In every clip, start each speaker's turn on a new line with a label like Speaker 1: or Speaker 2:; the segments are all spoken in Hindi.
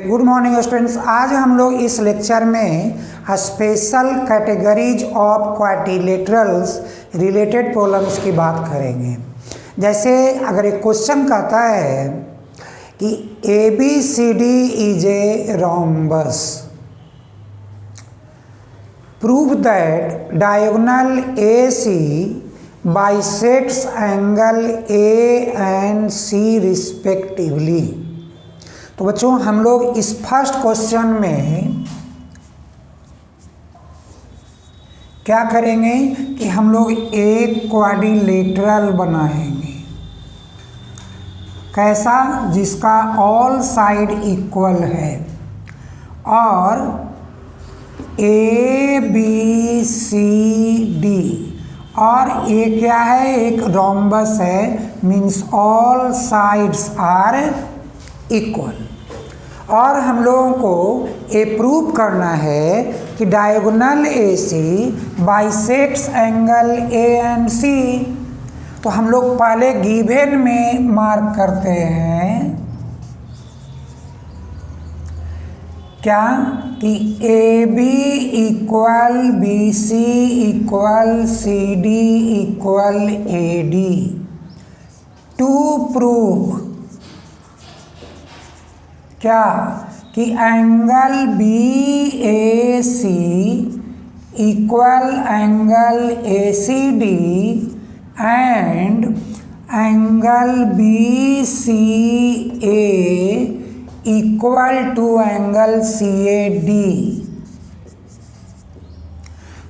Speaker 1: Good morning students. आज हम लोग इस लेक्चर में special categories of quadrilaterals related problems की बात करेंगे। जैसे अगर एक क्वेश्चन कहता है कि ABCD is a rhombus, prove that diagonal AC bisects angle A and C respectively. तो बच्चों हम लोग इस फर्स्ट क्वेश्चन में क्या करेंगे कि हम लोग एक क्वाड्रिलेटरल बनाएंगे। कैसा? जिसका ऑल साइड इक्वल है और ABCD और ये क्या है? एक रोम्बस है, means all sides are equal. और हम लोगों को ये प्रूव करना है कि diagonal AC bisects angle A and C। तो हम लोग पहले गिवन में मार्क करते हैं क्या कि AB equal BC equal CD equal AD to prove क्या कि angle BAC equal angle ACD and angle BCA equal to angle CAD।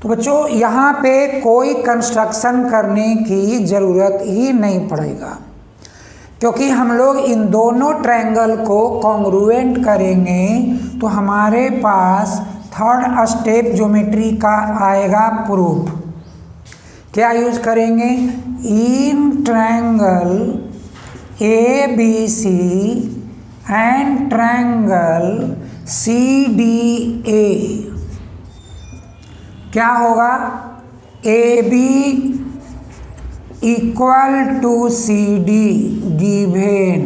Speaker 1: तो बच्चों यहाँ पे कोई कंस्ट्रक्शन करने की ज़रूरत ही नहीं पड़ेगा, क्योंकि हम लोग इन दोनों ट्रायंगल को कॉन्ग्रुएंट करेंगे तो हमारे पास थर्ड स्टेप ज्योमेट्री का आएगा प्रूफ। क्या यूज करेंगे? In triangle ABC and triangle CDA क्या होगा? AB equal to CD given,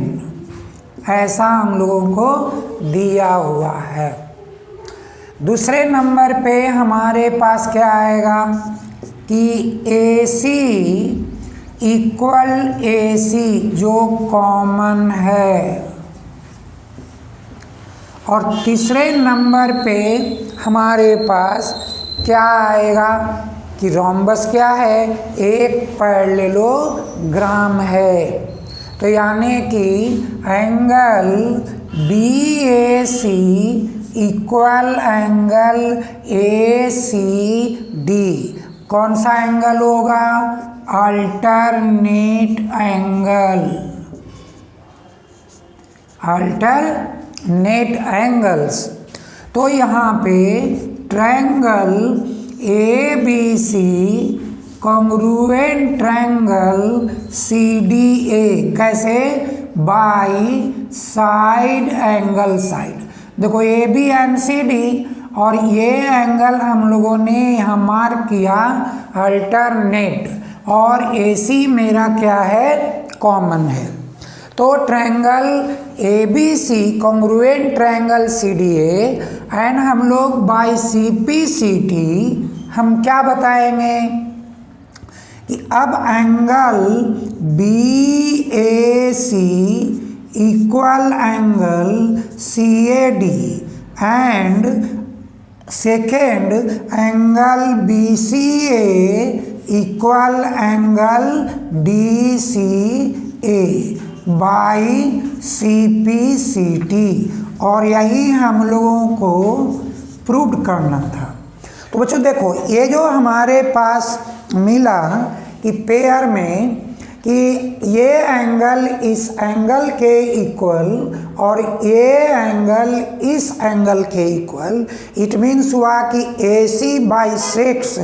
Speaker 1: ऐसा हम लोगों को दिया हुआ है। दूसरे नंबर पे हमारे पास क्या आएगा कि AC इक्वल AC जो कॉमन है। और तीसरे नंबर पे हमारे पास क्या आएगा कि रोम्बस क्या है? एक पैरेललोग्राम है। तो यानी कि angle BAC equal angle ACD कौन सा एंगल होगा? Alternate angle, alternate angles. तो यहाँ पे triangle ABC congruent triangle CDA कैसे? By side angle side. देखो AB एंड CD और ये एंगल हम लोगों ने यहाँ मार्क किया अल्टरनेट और AC मेरा क्या है? कॉमन है। तो triangle ABC congruent triangle CDA and हम लोग बाई CPCT हम क्या बताएंगे कि अब angle BAC equal angle CAD and second angle BCA equal angle DCA by CPCT और यही हम लोगों को प्रूव करना था। तो बच्चों देखो ये जो हमारे पास मिला कि पेयर में कि ये एंगल इस एंगल के इक्वल और ये एंगल इस एंगल के इक्वल, इट मीन्स हुआ कि AC bisects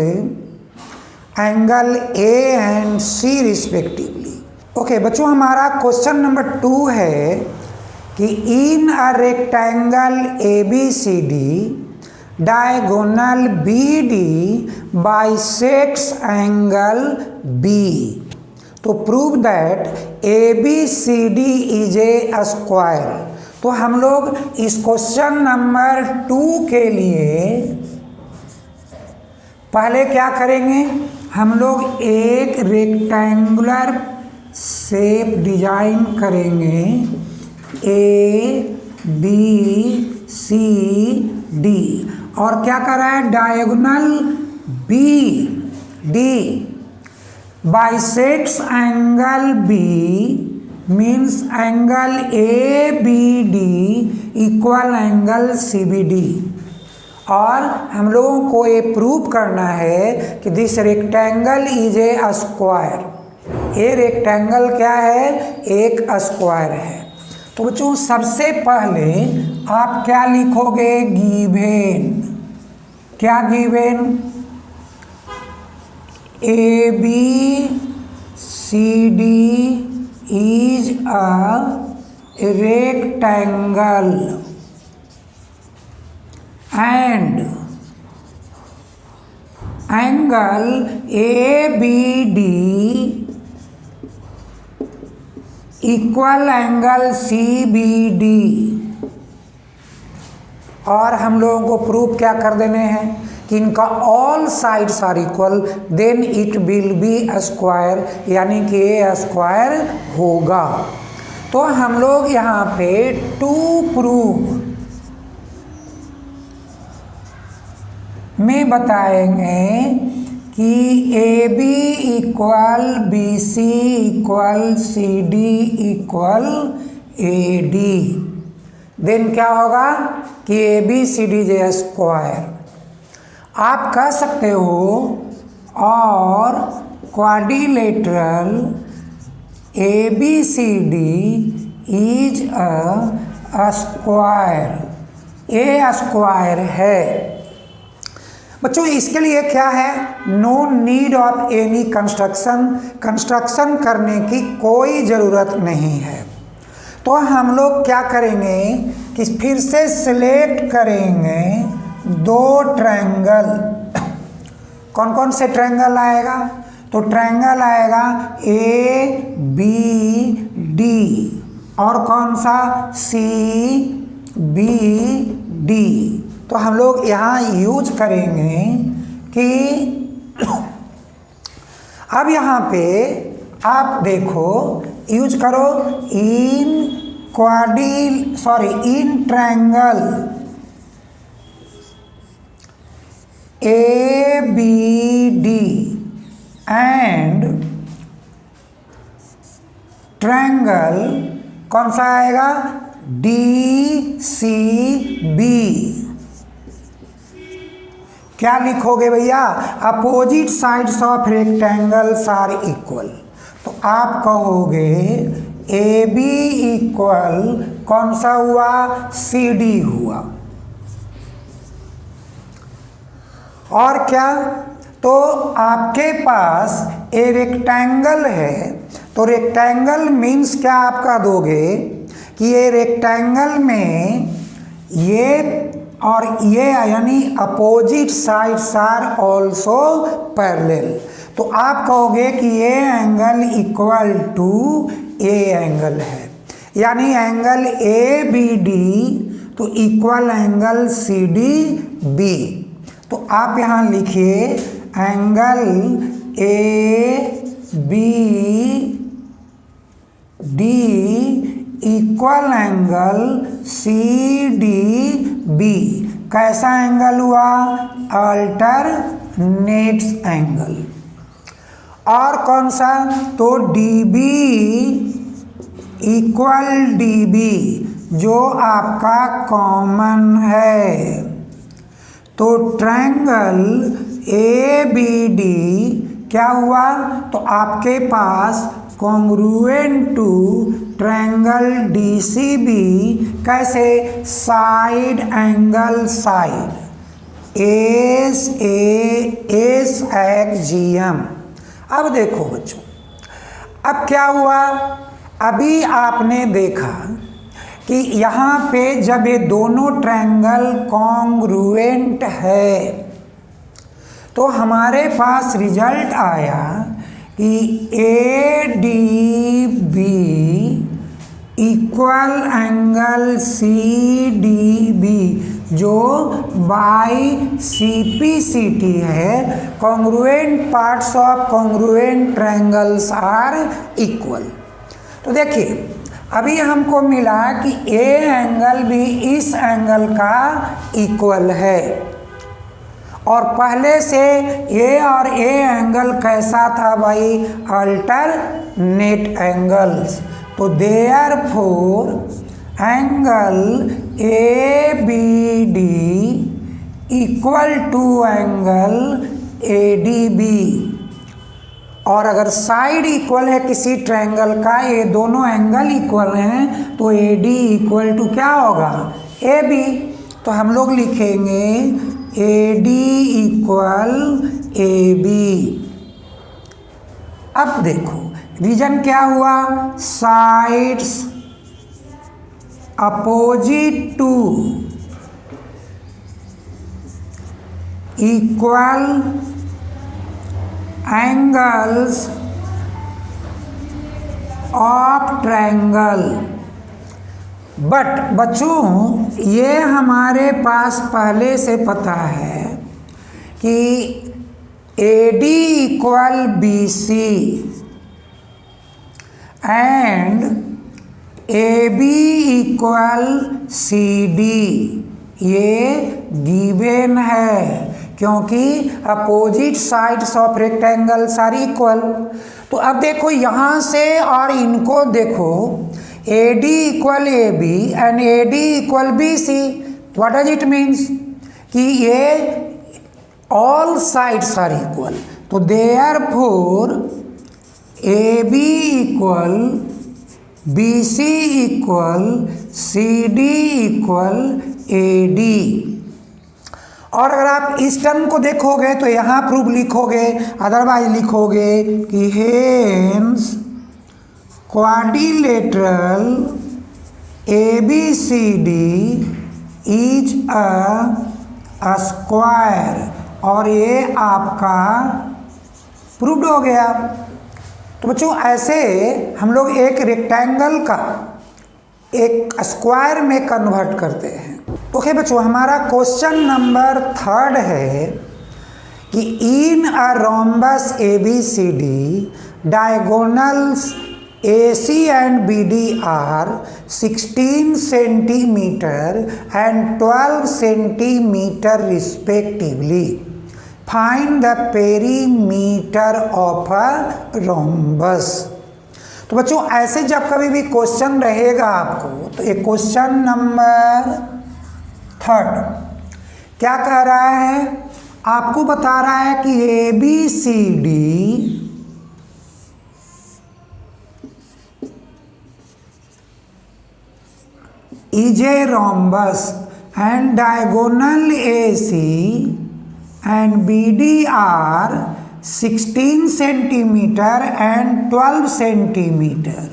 Speaker 1: angle A and C respectively. Okay बच्चों, हमारा क्वेश्चन नंबर 2 है कि in a rectangle A B C D diagonal BD bisects angle B. तो prove that ABCD is a square. तो हम लोग इस क्वेश्चन नंबर 2 के लिए पहले क्या करेंगे, हम लोग एक रेक्टेंगुलर शेप डिजाइन करेंगे ABCD और क्या कर रहा है, diagonal BD bisects angle B means angle ABD equal angle CBD। और हम लोगों को ये प्रूव करना है कि this rectangle is a square. ये रेक्टेंगल क्या है, एक स्क्वायर है। तो बच्चों सबसे पहले आप क्या लिखोगे, गिवन। क्या given, ABCD is a rectangle and angle ABD equal angle CBD। और हम लोगों को प्रूफ क्या कर देने हैं कि इनका all sides are equal, then it will be a square, यानी कि ये स्क्वायर होगा। तो हम लोग यहाँ पे टू प्रूफ में बताएंगे कि AB equal BC equal CD equal AD। देन क्या होगा कि ABCD जे स्क्वायर। आप कह सकते हो और quadrilateral ABCD is a square, a square है। बच्चों इसके लिए क्या है, no need of any construction करने की कोई ज़रूरत नहीं है। तो हम लोग क्या करेंगे कि फिर से सिलेक्ट करेंगे दो ट्रायंगल। कौन कौन से ट्रायंगल आएगा, तो ट्रायंगल आएगा ABD और कौन सा CBD। तो हम लोग यहाँ यूज करेंगे कि अब यहाँ पे आप देखो, यूज करो in triangle ABD and triangle कौन सा आएगा, DCB। क्या लिखोगे भैया, opposite sides of rectangles are equal. तो आप कहोगे AB इक्वल कौन सा हुआ, CD हुआ। और क्या, तो आपके पास ए रेक्टेंगल है, तो रेक्टेंगल मीन्स क्या आपका दोगे कि ये रेक्टेंगल में ये और ये यानी opposite sides are also parallel. तो आप कहोगे कि ये angle equal to a angle है, यानी एंगल ABD तो इक्वल एंगल CDB। तो आप यहाँ लिखिए angle ABD equal angle CDB। कैसा एंगल हुआ, अल्टरनेट्स एंगल। और कौन सा, तो DB इक्वल DB जो आपका कॉमन है। तो ट्रायंगल ABD क्या हुआ, तो आपके पास कॉन्ग्रुएंट टू ट्रायंगल DCB, कैसे, साइड एंगल साइड, ASAXGM। अब देखो बच्चों, अब क्या हुआ, अभी आपने देखा कि यहाँ पे जब ये दोनों ट्रायंगल कॉन्ग्रुएंट है तो हमारे पास रिजल्ट आया कि ADB इक्वल एंगल CDB जो बाई CPCT है, congruent parts of congruent triangles are equal. तो देखिए अभी हमको मिला कि ए एंगल भी इस एंगल का इक्वल है, और पहले से ए और ए एंगल कैसा था भाई, अल्टरनेट एंगल्स। तो therefore angle ABD equal to angle ADB, और अगर साइड इक्वल है किसी ट्रायंगल का, ये दोनों एंगल इक्वल हैं, तो AD इक्वल टू क्या होगा, AB। तो हम लोग लिखेंगे AD इक्वल AB। अब देखो रीजन क्या हुआ, sides opposite to equal angles of triangle. But बच्चों ये हमारे पास पहले से पता है कि AD equal BC and AB equal CD, ये गिवन है क्योंकि opposite sides of rectangles are equal. तो अब देखो यहाँ से और इनको देखो, AD equal AB and AD equal BC, what does it means कि ये ऑल साइड्स आर इक्वल। तो therefore AB equal BC equal CD equal AD। और अगर आप इस टर्म को देखोगे तो यहाँ प्रूफ लिखोगे, अदरवाइज लिखोगे कि hence quadrilateral ABCD is a square, और ये आपका प्रूव्ड हो गया। तो बच्चों ऐसे हम लोग एक रेक्टेंगल का एक स्क्वायर में कन्वर्ट करते हैं। ओके बच्चों, हमारा क्वेश्चन नंबर 3 है कि in a rhombus ABCD diagonals AC and BD are 16 centimeter and 12 centimeter respectively. Find the perimeter of a rhombus. तो बच्चों ऐसे जब कभी भी क्वेश्चन रहेगा आपको, तो एक क्वेश्चन नंबर 3 क्या कह रहा है, आपको बता रहा है कि ABCD is a rhombus and diagonal AC and BD are 16 centimeter and 12 centimeter.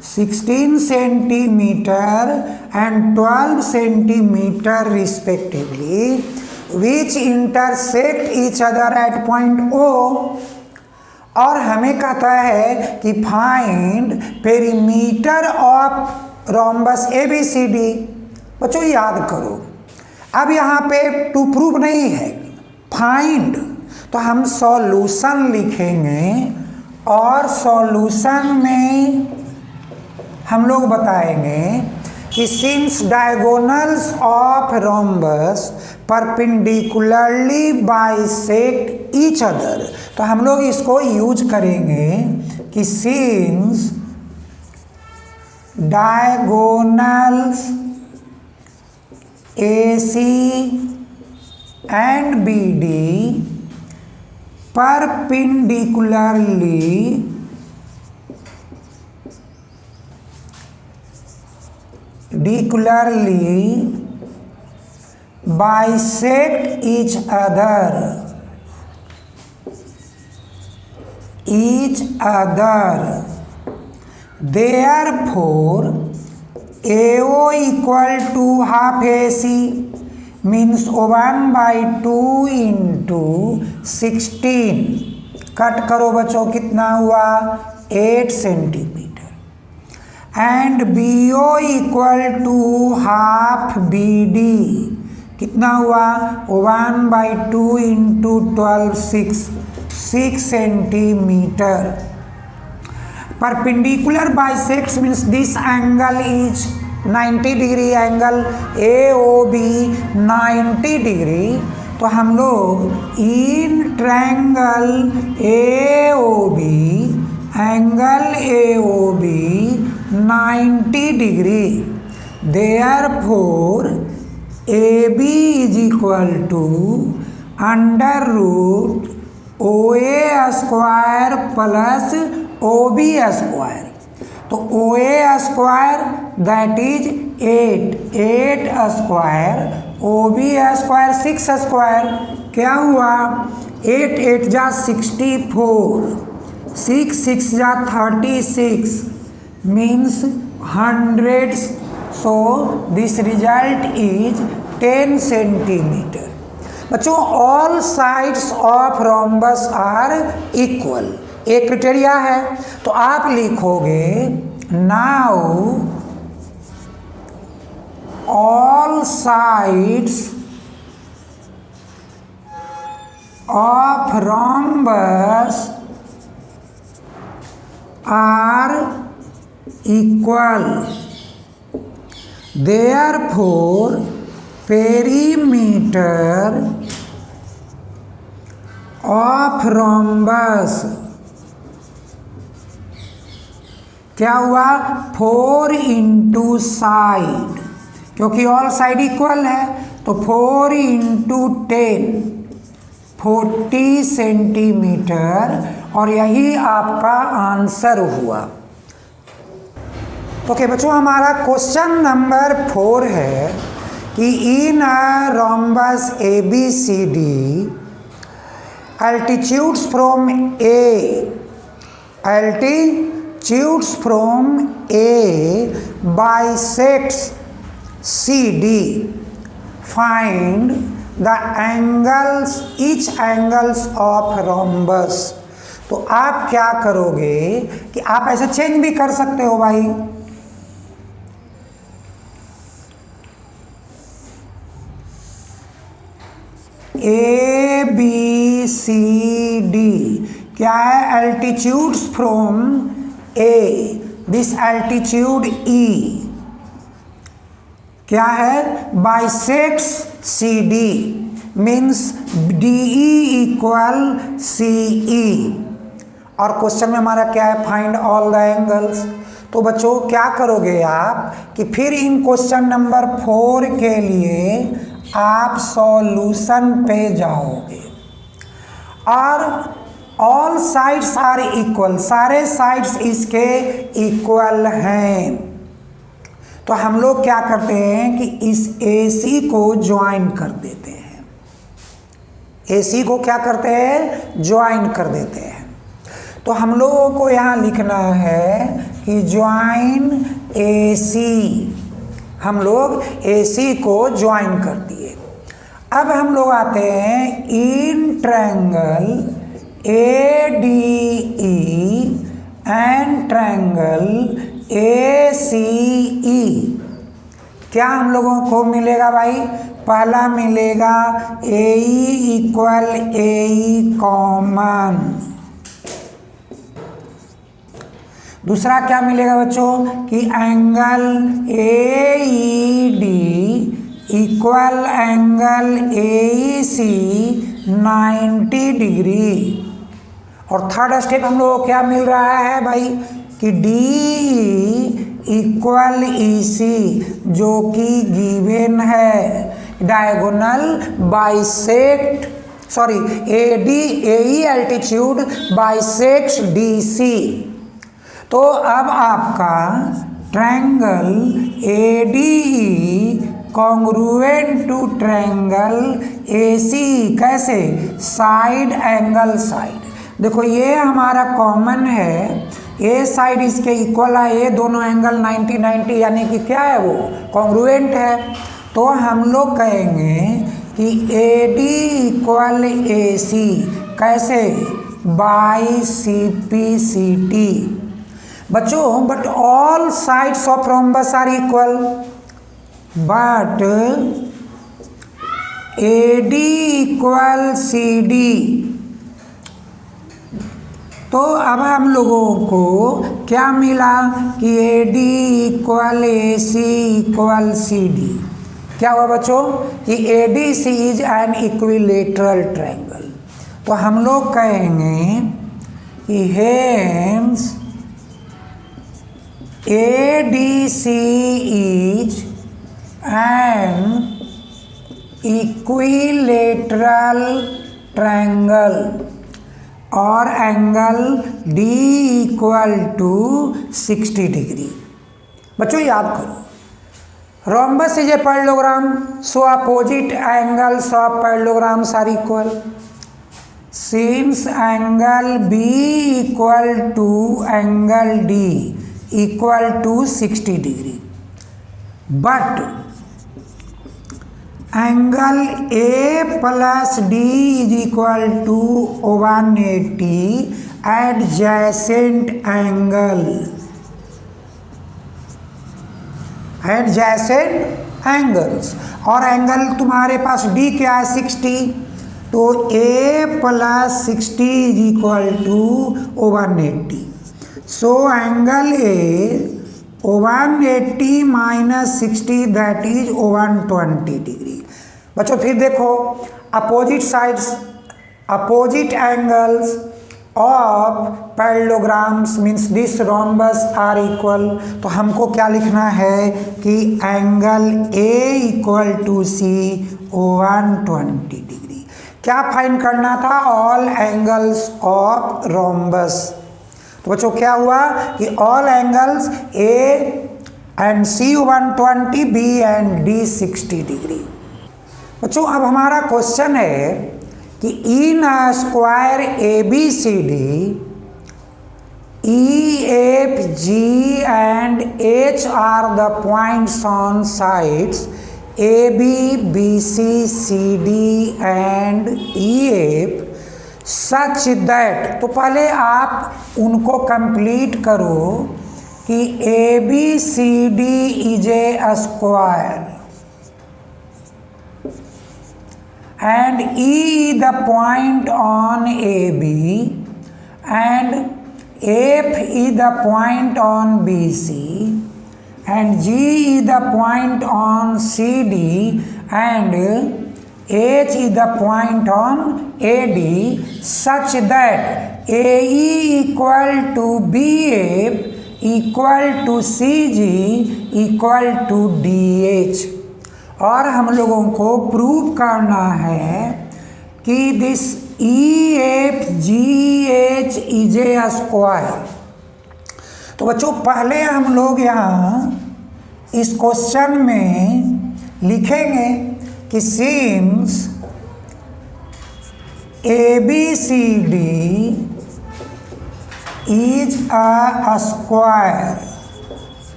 Speaker 1: 16 centimeter and 12 centimeter respectively, which intersect each other at point O. और हमें कहता है कि find perimeter of rhombus ABCD। बच्चों याद करो, अब यहाँ पे टू प्रूव नहीं है, फाइंड, तो हम सॉल्यूशन लिखेंगे और सॉल्यूशन में हम लोग बताएंगे कि since diagonals of rhombus perpendicularly bisect each other, तो हम लोग इसको यूज करेंगे कि since diagonals AC and BD perpendicularly bisect each other. Therefore, AO equal to half AC means 1/2 into 16. Cut करो बच्चों, कितना हुआ? 8 centimetre. And BO equal to half BD, कितना हुआ? 1/2 into 12 6 centimetre. Perpendicular bisects means this angle is 90 degree, angle AOB 90 degree. तो हम लोग in triangle AOB, angle AOB 90 degree. Therefore AB is equal to √ OA square plus OB square. तो OA square that is 8 square, OB square 6 square. क्या हुआ? 8 जा 64, 6 जा 36 means 100. So this result is 10 centimetre. बच्चों, all sides of rhombus are equal, एक क्राइटेरिया है. तो आप लिखोगे now all sides of rhombus are equal. Therefore perimeter of rhombus क्या हुआ? 4 इंटू साइड, क्योंकि ऑल साइड इक्वल है. तो 4 इंटू 10 40 सेंटीमीटर. और यही आपका आंसर हुआ. ओके बच्चों, हमारा क्वेश्चन नंबर 4 है कि in a rhombus ABCD altitudes from A bisects CD. Find the angles, each angles of rhombus. तो आप क्या करोगे कि आप ऐसे चेंज भी कर सकते हो भाई. ABCD क्या है? Altitudes from A, this altitude E क्या है? Bisects CD means DE equal CE. और क्वेश्चन में हमारा क्या है? Find all the angles. तो बच्चों क्या करोगे आप कि फिर इन क्वेश्चन नंबर 4 के लिए आप सॉल्यूशन पे जाओगे. और ऑल साइड्स आर इक्वल, सारे साइड्स इसके इक्वल हैं. तो हम लोग क्या करते हैं कि इस AC को ज्वाइन कर देते हैं. AC को क्या करते हैं? ज्वाइन कर देते हैं. तो हम लोगों को यहाँ लिखना है कि ज्वाइन AC. हम लोग AC को ज्वाइन कर दिए. अब हम लोग आते हैं in triangle ADE and triangle ACE. क्या हम लोगों को मिलेगा भाई? पहला मिलेगा AE इक्वल AE कॉमन. दूसरा क्या मिलेगा बच्चों कि angle AED equal angle AEC 90 degree. और थर्ड स्टेप हम लोग को क्या मिल रहा है भाई कि DE इक्वल EC जो कि गिवन है. Diagonal bisect AE altitude bisects DC. तो अब आपका triangle ADE congruent to triangle AC। कैसे? Side angle side. देखो ये हमारा कॉमन है, ए साइड इसके इक्वल है, ये दोनों एंगल 90-90 यानी कि क्या है वो कॉन्ग्रुएंट है। तो हम लोग कहेंगे कि AD इक्वल AC। कैसे? By CPCT। बच्चों but all sides of rhombus are equal, but AD equal CD। तो अब हम लोगों को क्या मिला कि AD equal AC equal CD। क्या हुआ बच्चों कि ADC is an equilateral triangle. तो हम लोग कहेंगे कि hence ADC is an equilateral triangle और angle D equal to 60 degree. बच्चों याद करो, rhombus is a parallelogram, so opposite angles of parallelograms are equal. Since angle B equal to angle D equal to 60 degree, but angle A plus D is equal to 180 adjacent angles. और एंगल तुम्हारे पास D क्या है 60, तो A plus 60 is equal to 180। So angle A 180 minus 60 that is 120 degree. बच्चों फिर देखो, opposite angles of parallelograms means this rhombus are equal. तो हमको क्या लिखना है कि angle A equal to C 120 degree. क्या फाइंड करना था? All angles of rhombus. तो बच्चों क्या हुआ कि all angles A and C 120, B and D 60 degree. बच्चों अब हमारा क्वेश्चन है कि in a square ABCD EFG and H are the points on sides AB, BC, CD and EF such that, तो पहले आप उनको कंप्लीट करो कि ABCD is a square and E the point on AB and F is the point on BC and G is the point on CD and H is the point on AD such that AE equal to BF equal to CG equal to DH। और हम लोगों को प्रूव करना है कि this EFGH is a square. तो बच्चों पहले हम लोग यहाँ इस क्वेश्चन में लिखेंगे कि since ABCD is a square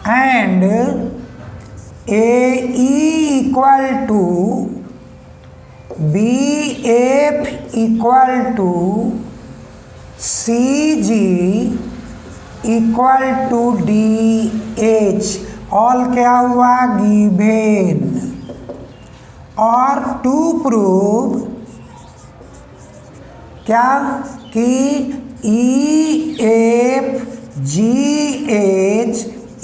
Speaker 1: and AE equal to BF equal to CG equal to DH, all क्या हुआ गिवेन। और टू प्रूव क्या कि EFGH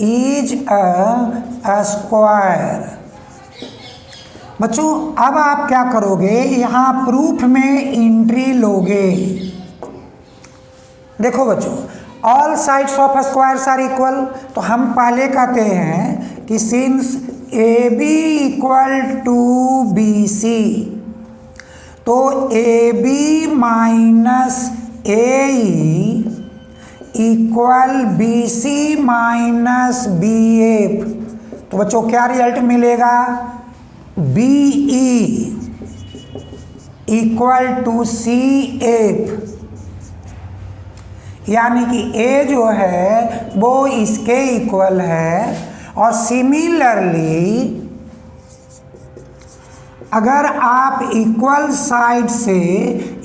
Speaker 1: इज अ स्क्वायर। बच्चों अब आप क्या करोगे, यहाँ प्रूफ में एंट्री लोगे। देखो बच्चों, all sides of squares are equal. तो हम पहले कहते हैं कि since AB equal to BC, तो AB minus AE equal BC minus BF, तो बच्चों क्या रिजल्ट मिलेगा, BE इक्वल टू CF, यानी कि A जो है वो इसके इक्वल है। और सिमिलरली अगर आप इक्वल साइड से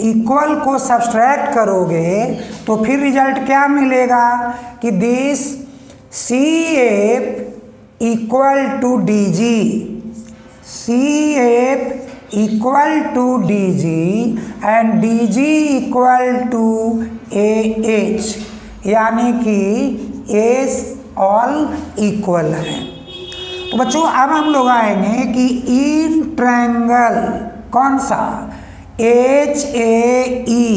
Speaker 1: इक्वल को सब्सट्रैक्ट करोगे तो फिर रिजल्ट क्या मिलेगा कि this CF equal to DG, CF equal to DG and DG equal to AH, यानी कि A ऑल इक्वल है। तो बच्चों अब हम लोग आएंगे कि इन ट्रायंगल कौन सा, HAE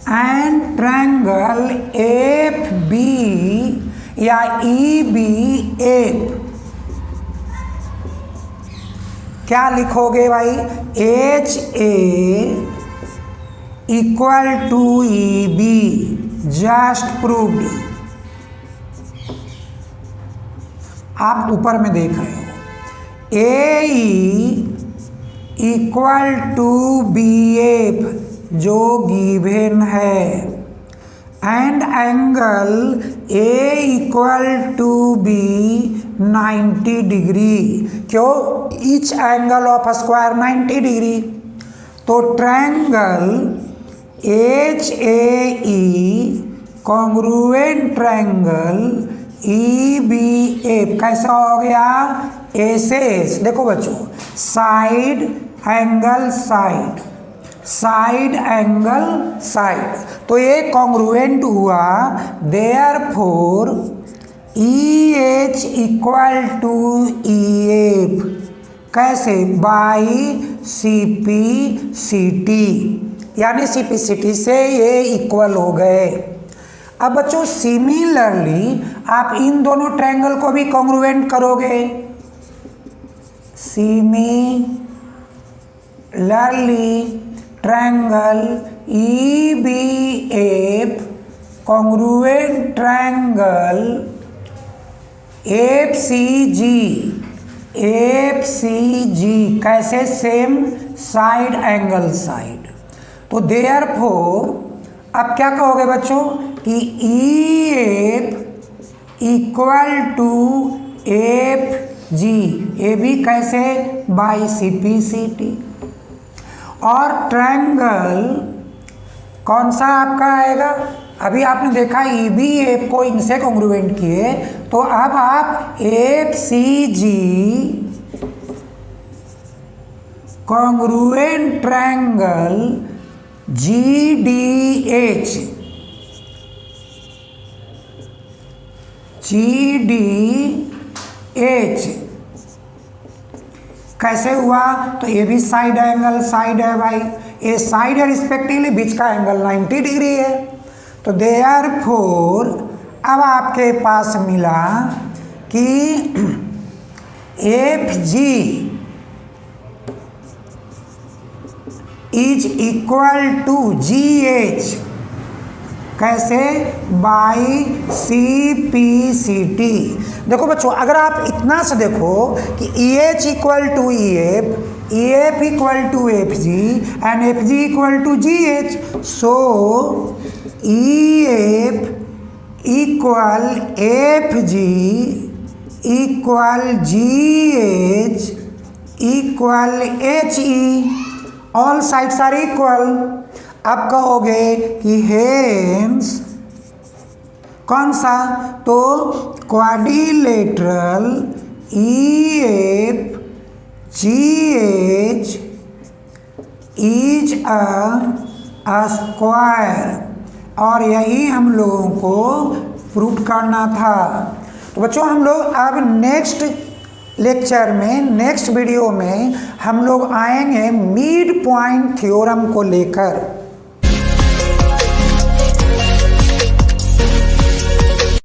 Speaker 1: एंड ट्रायंगल FB या EBF, क्या लिखोगे भाई, HA equal to EB, just proved. आप ऊपर में देख रहे हो, AE इक्वल टू BF जो गिवन है, and angle A equal to B 90 degree, क्यों, each angle of square 90 degree. तो triangle HAE congruent triangle EBF कैसा हो गया, A से S। देखो बच्चों, side angle side, side angle side, तो ये कॉन्ग्रुएंट हुआ। Therefore EH equal to EF, कैसे, बाई CP/CT, यानी CP/CT से ये इक्वल हो गए। अब बच्चों सिमिलरली आप इन दोनों ट्रायंगल को भी कॉन्ग्रुएंट करोगे, similarly triangle EBF congruent triangle FCG कैसे, सेम साइड एंगल साइड। तो देयरफॉर अब क्या कहोगे बच्चों कि EF equal to FG, AB कैसे, बाई CP/CT। और ट्रायंगल कौन सा आपका आएगा, अभी आपने देखा EBF को इनसे कॉन्ग्रुएंट किए, तो अब आप FCG कॉन्ग्रुएंट ट्रायंगल GDH कैसे हुआ, तो ये भी साइड एंगल साइड है भाई, ये साइड है रिस्पेक्टिवली, बीच का एंगल 90 डिग्री है। तो देयरफॉर अब आपके पास मिला कि FG is equal to GH कैसे, बाई CP/CT। देखो बच्चों अगर आप इतना से देखो कि EH equal to EF, EF equal to FG and FG equal to GH, so EF equal FG equal GH equal HE, all sides are equal. अब कहोगे कि हेंस कौन सा, तो quadrilateral EF GH is a square, और यही हम लोगों को प्रूव करना था। तो बच्चों हम लोग अब नेक्स्ट लेक्चर में, नेक्स्ट वीडियो में हम लोग आएंगे मिड पॉइंट थ्योरम को लेकर।